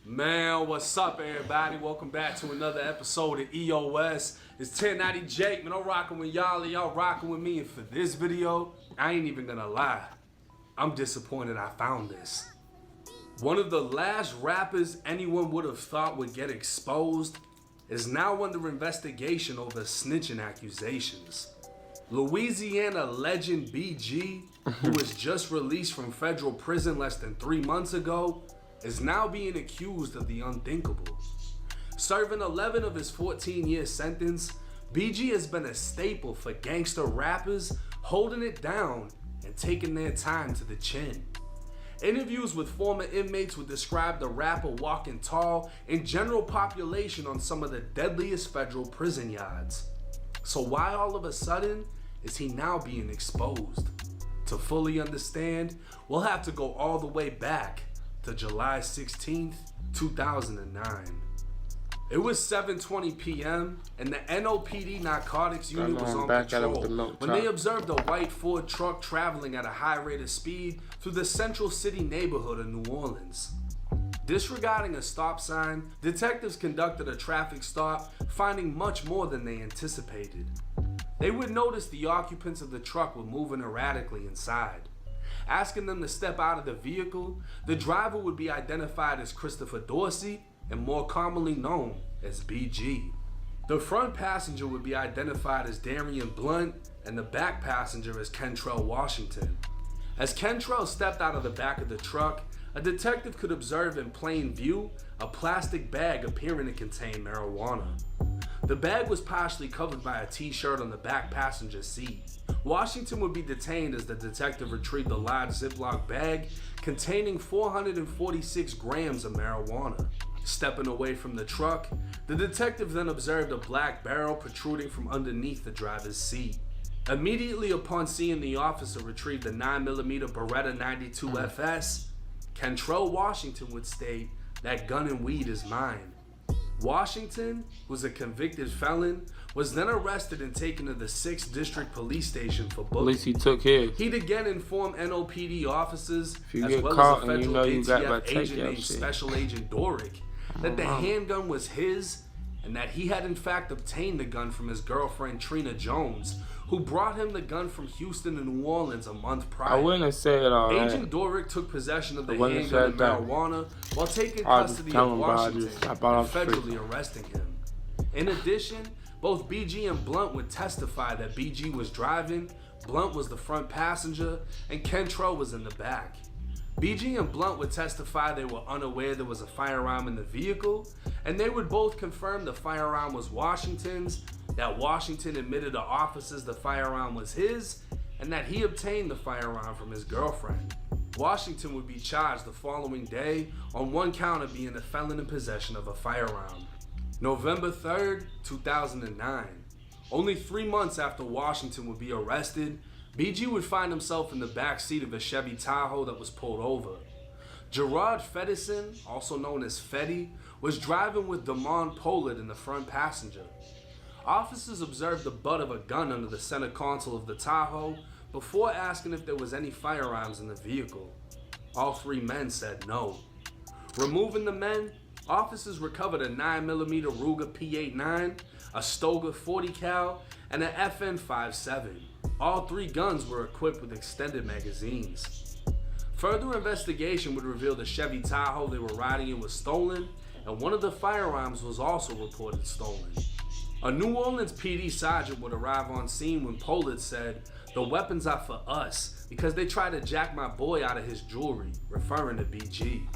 Man, what's up, everybody? Welcome back to another episode of EOS. It's 1090 Jake, man. I'm rocking with y'all, and y'all rocking with me. And for this video, I ain't even gonna lie. I'm disappointed I found this. One of the last rappers anyone would have thought would get exposed is now under investigation over snitching accusations. Louisiana legend BG, who was just released from federal prison less than 3 months ago, is now being accused of the unthinkable. Serving 11 of his 14-year sentence, BG has been a staple for gangster rappers holding it down and taking their time to the chin. Interviews with former inmates would describe the rapper walking tall in general population on some of the deadliest federal prison yards. So why all of a sudden is he now being exposed? To fully understand, we'll have to go all the way back to July 16th, 2009. It was 7:20 p.m. and the NOPD narcotics unit was on patrol when they observed a white Ford truck traveling at a high rate of speed through the Central City neighborhood of New Orleans. Disregarding a stop sign, detectives conducted a traffic stop, finding much more than they anticipated. They would notice the occupants of the truck were moving erratically inside. Asking them to step out of the vehicle, the driver would be identified as Christopher Dorsey and more commonly known as BG. The front passenger would be identified as Darian Blunt and the back passenger as Kentrell Washington. As Kentrell stepped out of the back of the truck, a detective could observe in plain view a plastic bag appearing to contain marijuana. The bag was partially covered by a t-shirt on the back passenger seat. Washington would be detained as the detective retrieved a large Ziploc bag containing 446 grams of marijuana. Stepping away from the truck, the detective then observed a black barrel protruding from underneath the driver's seat. Immediately upon seeing the officer retrieve the 9mm Beretta 92 FS, Kentrell Washington would state, "That gun and weed is mine." Washington, who's a convicted felon, was then arrested and taken to the 6th District Police Station for booking. At least he took his. He'd again inform NOPD officers, as well as a federal ATF agent named Special Agent Dorick, that the handgun was his and that he had in fact obtained the gun from his girlfriend Trina Jones, who brought him the gun from Houston to New Orleans a month prior. I wouldn't have said all that. Agent Dorick took possession of the handgun and marijuana while taking custody of Washington and federally arresting him. In addition, both BG and Blunt would testify that BG was driving, Blunt was the front passenger, and Kentrell was in the back. BG and Blunt would testify they were unaware there was a firearm in the vehicle, and they would both confirm the firearm was Washington's, that Washington admitted to officers the firearm was his, and that he obtained the firearm from his girlfriend. Washington would be charged the following day on one count of being a felon in possession of a firearm. November 3rd, 2009. Only 3 months after Washington would be arrested, BG would find himself in the back seat of a Chevy Tahoe that was pulled over. Gerard Fedison, also known as Fetty, was driving with Damon Pollard in the front passenger. Officers observed the butt of a gun under the center console of the Tahoe before asking if there was any firearms in the vehicle. All 3 men said no. Removing the men, officers recovered a 9mm Ruger P89, a Stoger 40 cal, and an FN 57. All 3 guns were equipped with extended magazines. Further investigation would reveal the Chevy Tahoe they were riding in was stolen, and one of the firearms was also reported stolen. A New Orleans PD sergeant would arrive on scene when Pollard said, "The weapons are for us because they tried to jack my boy out of his jewelry," referring to BG.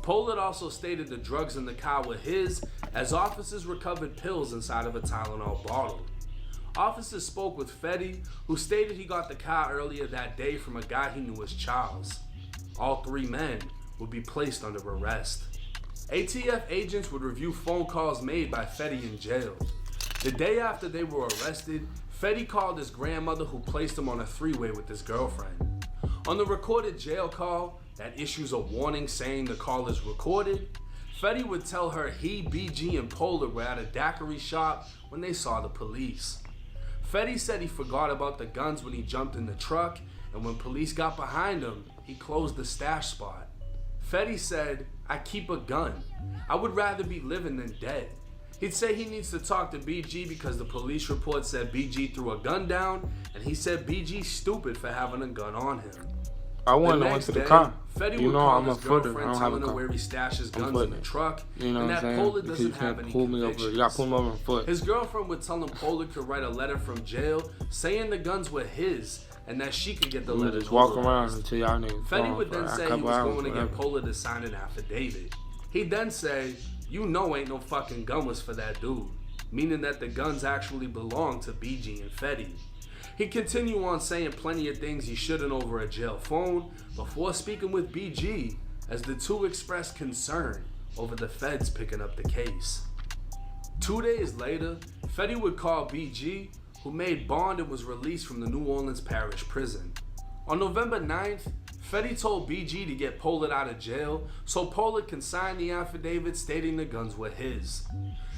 Pollard also stated the drugs in the car were his, as officers recovered pills inside of a Tylenol bottle. Officers spoke with Fetty, who stated he got the car earlier that day from a guy he knew as Charles. All 3 men would be placed under arrest. ATF agents would review phone calls made by Fetty in jail. The day after they were arrested, Fetty called his grandmother, who placed him on a 3-way with his girlfriend. On the recorded jail call that issues a warning saying the call is recorded, Fetty would tell her he, BG, and Pollard were at a daiquiri shop when they saw the police. Fetty said he forgot about the guns when he jumped in the truck, and when police got behind him, he closed the stash spot. Fetty said, "I keep a gun. I would rather be living than dead." He'd say he needs to talk to BG because the police report said BG threw a gun down, and he said BG's stupid for having a gun on him. I went to the car. Fetty You would know call I'm a his footer. I girlfriend don't have a telling her car. where he stashes guns in footing the it. truck, You know and what I'm that saying? Pollard Because doesn't you have can't any pull me over. convictions. You got to pull me over on foot. His girlfriend would tell him Pollard could write a letter from jail saying the guns were his and that she could get the letter. Just walk notarized. around until y'all niggas Fetty gone would for then a say he couple was hours, going to whatever. get Pollard to sign an affidavit. He'd then say, "You know ain't no fucking gun was for that dude," meaning that the guns actually belonged to BG and Fetty. He'd continue on saying plenty of things he shouldn't over a jail phone before speaking with BG, as the two expressed concern over the feds picking up the case. 2 days later, Fetty would call BG, who made bond and was released from the New Orleans Parish prison. On November 9th, Fetty told BG to get Pollard out of jail so Pollard can sign the affidavit stating the guns were his.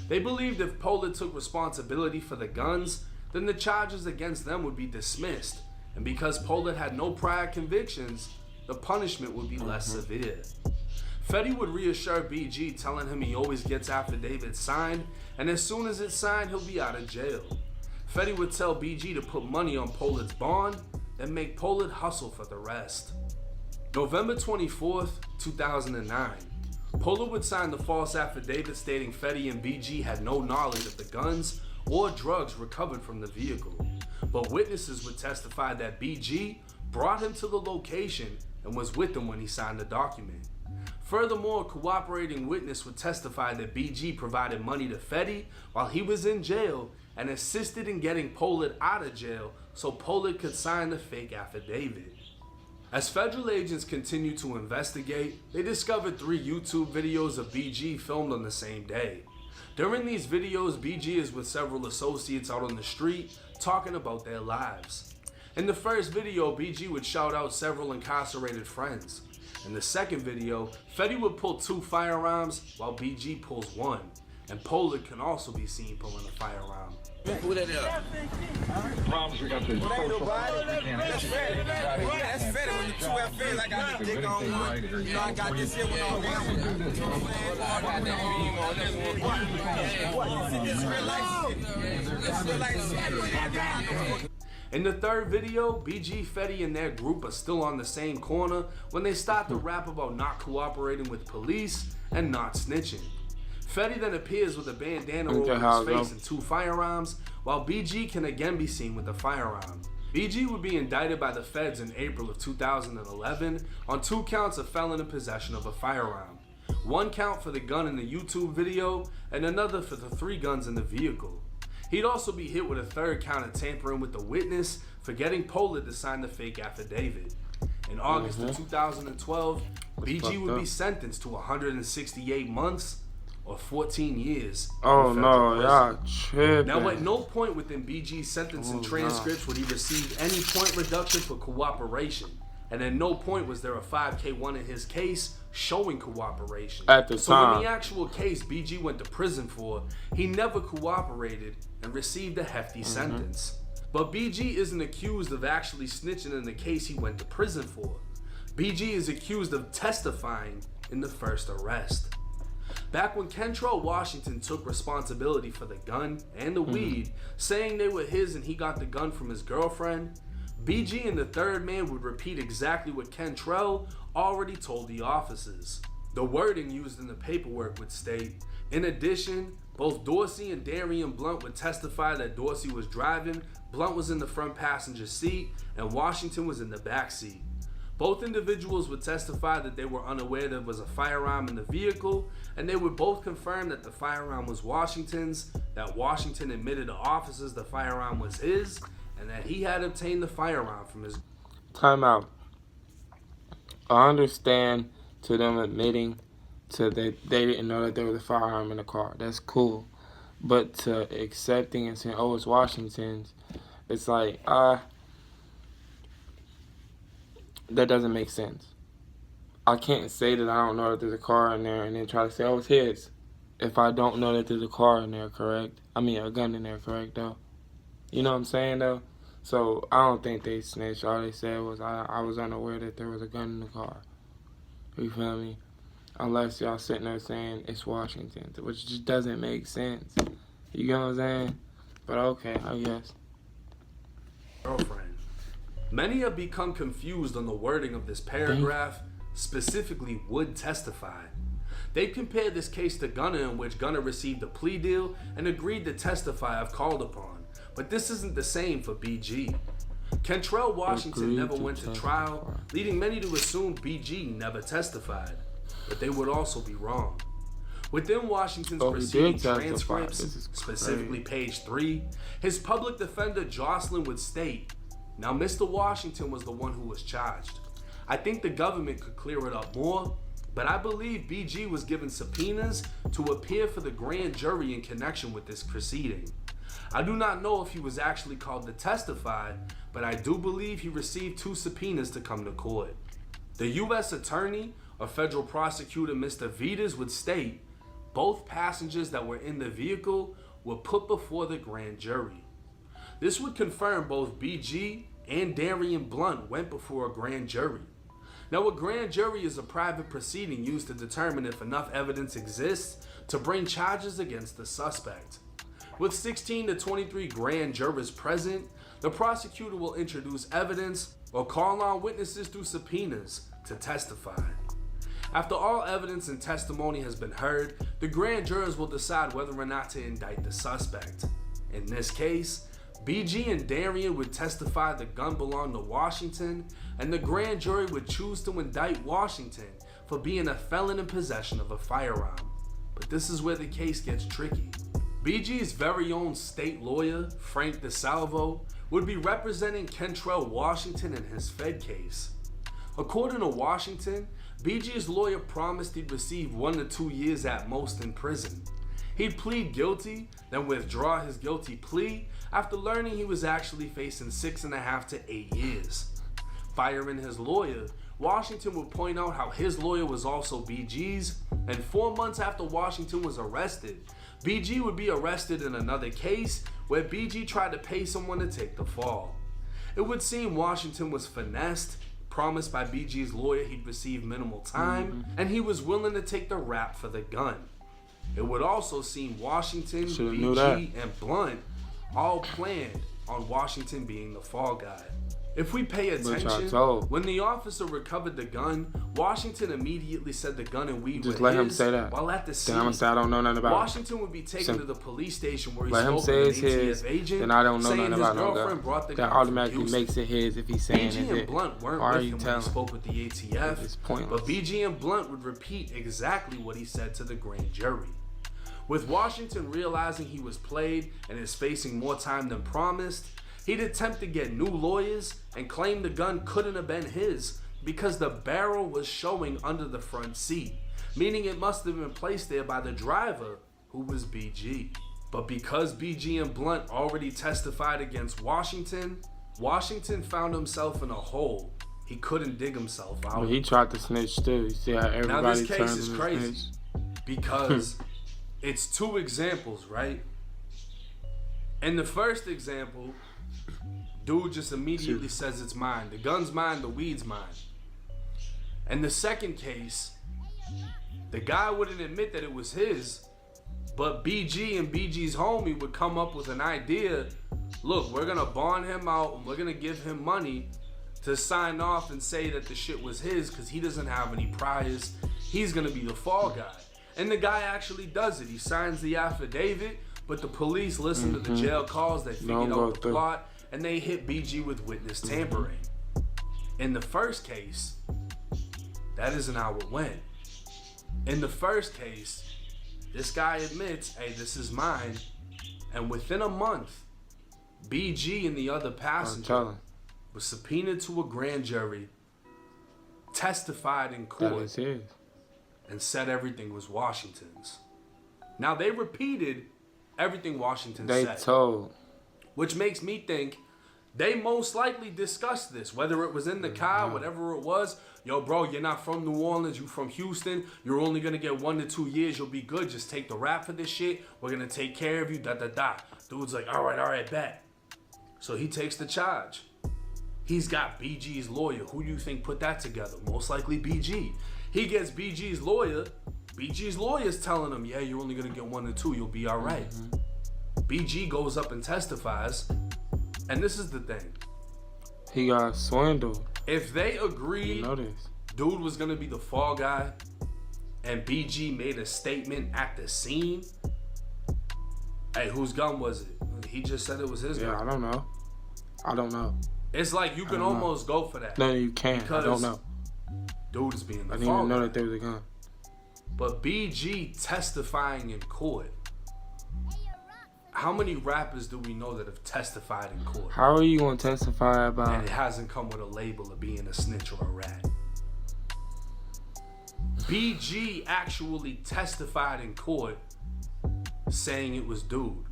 They believed if Pollard took responsibility for the guns, then the charges against them would be dismissed, and because Pollard had no prior convictions, the punishment would be less severe. Fetty would reassure BG, telling him he always gets affidavits signed, and as soon as it's signed, he'll be out of jail. Fetty would tell BG to put money on Pollard's bond and make Pollard hustle for the rest. November 24th, 2009. Pollard would sign the false affidavit stating Fetty and BG had no knowledge of the guns or drugs recovered from the vehicle, but witnesses would testify that BG brought him to the location and was with him when he signed the document. Furthermore, a cooperating witness would testify that BG provided money to Fetty while he was in jail and assisted in getting Pollard out of jail so Pollard could sign the fake affidavit. As federal agents continued to investigate, they discovered 3 YouTube videos of BG filmed on the same day. During these videos, BG is with several associates out on the street talking about their lives. In the first video, BG would shout out several incarcerated friends. In the second video, Fetty would pull 2 firearms while BG pulls 1, and Pollard can also be seen pulling a firearm. Who that is? Problems we got the social. That's Fetty when the 2FA, I got the dick on one. You know, I got this here one on one. In the third video, BG, Fetty, and their group are still on the same corner when they start to rap about not cooperating with police and not snitching. Fetty then appears with a bandana over his face and 2 firearms, while BG can again be seen with a firearm. BG would be indicted by the feds in April of 2011 on 2 counts of felon in possession of a firearm. 1 count for the gun in the YouTube video, and another for the 3 guns in the vehicle. He'd also be hit with a 3rd count of tampering with the witness for getting Pollard to sign the fake affidavit. In August of 2012, BG would be sentenced to 168 months or 14 years. Oh no, y'all tripping. Now, at no point within BG's sentencing transcripts would he receive any point reduction for cooperation, and at no point was there a 5K1 in his case showing cooperation. At the So time. in the actual case BG went to prison for, he never cooperated and received a hefty sentence. But BG isn't accused of actually snitching in the case he went to prison for. BG is accused of testifying in the first arrest. Back when Kentrell Washington took responsibility for the gun and the weed, saying they were his and he got the gun from his girlfriend, BG and the 3rd man would repeat exactly what Kentrell already told the officers. The wording used in the paperwork would state, in addition, both Dorsey and Darian Blunt would testify that Dorsey was driving, Blunt was in the front passenger seat, and Washington was in the back seat. Both individuals would testify that they were unaware there was a firearm in the vehicle, and they would both confirm that the firearm was Washington's, that Washington admitted to officers the firearm was his, and that he had obtained the firearm from his... Time out. I understand to them admitting to that they didn't know that there was a firearm in the car. That's cool. But to accepting and saying, oh, it's Washington's, it's like, that doesn't make sense. I can't say that I don't know that there's a car in there and then try to say, oh, it's his, if I don't know that there's a car in there, correct? I mean, a gun in there, correct, though? You know what I'm saying, though? So, I don't think they snitched. All they said was, I was unaware that there was a gun in the car. You feel me? Unless y'all sitting there saying it's Washington, which just doesn't make sense. You know what I'm saying? But okay, I guess. Girlfriend. Many have become confused on the wording of this paragraph, specifically would testify. They compared this case to Gunner, in which Gunner received a plea deal and agreed to testify if called upon. But this isn't the same for BG. Kentrell Washington never went to trial, leading many to assume BG never testified. But they would also be wrong. Within Washington's proceeding transcripts, specifically page 3, his public defender Jocelyn would state, "Now Mr. Washington was the one who was charged. I think the government could clear it up more, but I believe BG was given subpoenas to appear for the grand jury in connection with this proceeding. I do not know if he was actually called to testify, but I do believe he received 2 subpoenas to come to court." The U.S. attorney or federal prosecutor Mr. Vitas would state, both passengers that were in the vehicle were put before the grand jury. This would confirm both BG and Darian Blunt went before a grand jury. Now, a grand jury is a private proceeding used to determine if enough evidence exists to bring charges against the suspect. With 16 to 23 grand jurors present, the prosecutor will introduce evidence or call on witnesses through subpoenas to testify. After all evidence and testimony has been heard, the grand jurors will decide whether or not to indict the suspect. In this case, BG and Darian would testify the gun belonged to Washington, and the grand jury would choose to indict Washington for being a felon in possession of a firearm. But this is where the case gets tricky. BG's very own state lawyer, Frank DeSalvo, would be representing Kentrell Washington in his Fed case. According to Washington, BG's lawyer promised he'd receive 1 to 2 years at most in prison. He'd plead guilty, then withdraw his guilty plea after learning he was actually facing 6.5 to 8 years. Firing his lawyer, Washington would point out how his lawyer was also BG's, and 4 months after Washington was arrested, BG would be arrested in another case where BG tried to pay someone to take the fall. It would seem Washington was finessed, promised by BG's lawyer he'd receive minimal time, and he was willing to take the rap for the gun. It would also seem Washington, BG, and Blunt all planned on Washington being the fall guy. If we pay attention, when the officer recovered the gun, Washington immediately said the gun and weed just were let his, him say that. While at the scene, then I'm gonna say I don't know nothing about Washington would be taken to the police station where he let him spoke say with it's an his, ATF agent, then I don't know saying nothing his about no girlfriend gun. brought the That gun from automatically Houston. makes it his if he's saying BG and Blunt weren't Why are with you him when he telling? spoke with the ATF, It's pointless. but BG and Blunt would repeat exactly what he said to the grand jury. With Washington realizing he was played and is facing more time than promised, he'd attempt to get new lawyers and claim the gun couldn't have been his because the barrel was showing under the front seat, meaning it must have been placed there by the driver, who was BG. But because BG and Blunt already testified against Washington, Washington found himself in a hole he couldn't dig himself out. But he tried to snitch too. You see how everybody now this case turns is on crazy his because it's 2 examples, right? In the first example, dude just immediately says it's mine. The gun's mine, the weed's mine. In the second case, the guy wouldn't admit that it was his, but BG and BG's homie would come up with an idea. Look, we're gonna bond him out and we're gonna give him money to sign off and say that the shit was his because he doesn't have any priors. He's gonna be the fall guy. And the guy actually does it. He signs the affidavit, but the police listen to the jail calls, they figured out the plot, and they hit BG with witness tampering. In the first case, that isn't how it went. In the first case, this guy admits, hey, this is mine, and within a month, BG and the other passenger was subpoenaed to a grand jury, testified in court, and said everything was Washington's. Now, they repeated everything Washington said. They told. Which makes me think they most likely discussed this, whether it was in the car, whatever it was. Yo, bro, you're not from New Orleans, you from Houston. You're only going to get 1 to 2 years. You'll be good. Just take the rap for this shit. We're going to take care of you, da-da-da. Dude's like, all right, bet. So he takes the charge. He's got BG's lawyer. Who do you think put that together? Most likely BG. He gets BG's lawyer. BG's lawyer's telling him, yeah, you're only gonna get 1 or 2. You'll be all right. BG goes up and testifies. And this is the thing. He got swindled. If they agreed, You know this. dude was gonna be the fall guy, and BG made a statement at the scene, hey, whose gun was it? He just said it was his Yeah, gun. I don't know. It's like you can don't know. almost go for that. No, you can't. I don't know. Dude is being the I didn't fall even know guy. that there was a gun. But BG testifying in court. How many rappers do we know that have testified in court? How are you gonna testify And about? it hasn't come with a label of being a snitch or a rat. BG actually testified in court saying it was dude.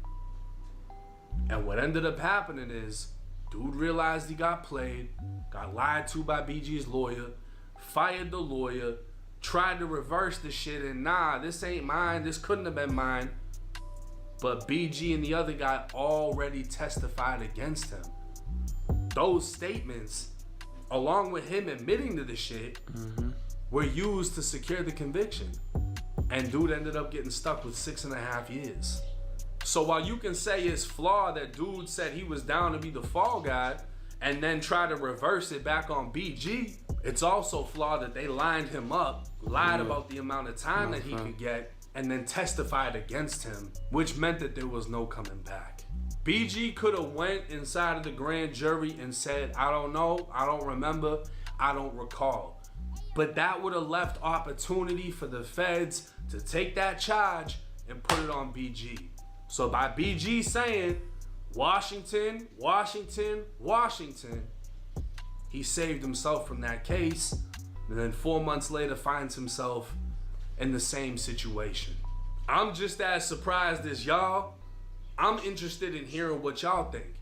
And what ended up happening is dude realized he got played, got lied to by BG's lawyer, fired the lawyer, tried to reverse the shit, and nah, this ain't mine, this couldn't have been mine. But BG and the other guy already testified against him. Those statements, along with him admitting to the shit, were used to secure the conviction. And dude ended up getting stuck with 6.5 years. So while you can say it's flawed that dude said he was down to be the fall guy and then try to reverse it back on BG, it's also flawed that they lined him up, lied about the amount of time that he could get, and then testified against him, which meant that there was no coming back. BG could have went inside of the grand jury and said, I don't know, I don't remember, I don't recall. But that would have left opportunity for the feds to take that charge and put it on BG. So by BG saying, Washington, Washington, Washington, he saved himself from that case, and then 4 months later finds himself in the same situation. I'm just as surprised as y'all. I'm interested in hearing what y'all think.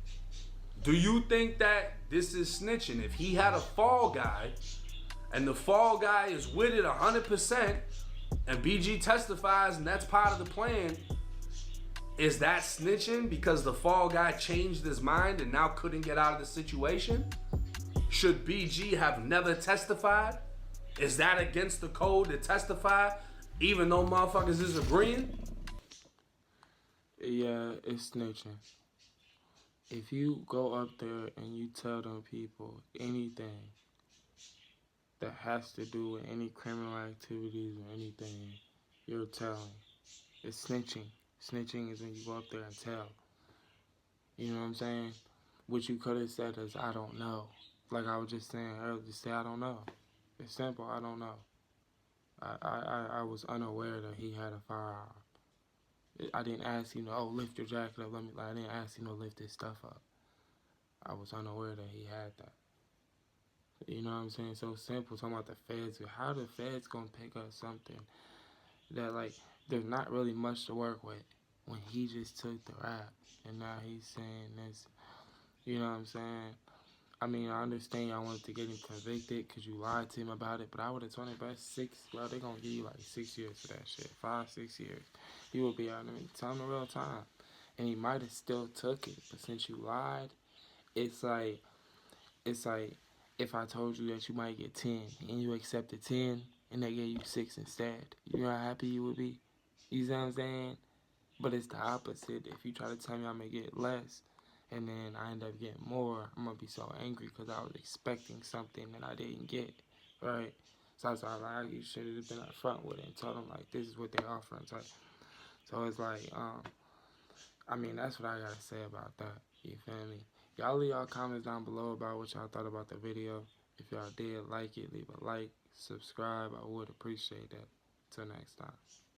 Do you think that this is snitching? If he had a fall guy, and the fall guy is with it 100%, and BG testifies and that's part of the plan, is that snitching because the fall guy changed his mind and now couldn't get out of the situation? Should BG have never testified? Is that against the code to testify even though motherfuckers is agreeing? Yeah, it's snitching. If you go up there and you tell them people anything that has to do with any criminal activities or anything, you're telling. It's snitching. Snitching is when you go up there and tell. You know what I'm saying? What you could have said is, I don't know. Like I was just saying earlier, just say, I don't know. It's simple, I don't know. I was unaware that he had a firearm. I didn't ask him, oh, lift your jacket up. I didn't ask him to lift his stuff up. I was unaware that he had that. You know what I'm saying? So simple, talking about the feds. How the feds gonna pick up something that, like, there's not really much to work with when he just took the rap and now he's saying this. You know what I'm saying? I mean, I understand y'all wanted to get him convicted because you lied to him about it, but I would have told him about 6, well, they're going to give you like 6 years for that shit. 5, 6 years. He will be out. I mean, tell him the real time. And he might have still took it, but since you lied, it's like if I told you that you might get 10 and you accepted 10 and they gave you 6 instead, you know how happy you would be? You see what I'm saying? But it's the opposite. If you try to tell me I'm going to get less and then I end up getting more, I'm going to be so angry because I was expecting something that I didn't get, right? So I was like, you should have been up front with it and told them, like, this is what they're offering. So it's like, I mean, that's what I got to say about that. You feel me? Y'all leave y'all comments down below about what y'all thought about the video. If y'all did like it, leave a like, subscribe. I would appreciate that. Till next time.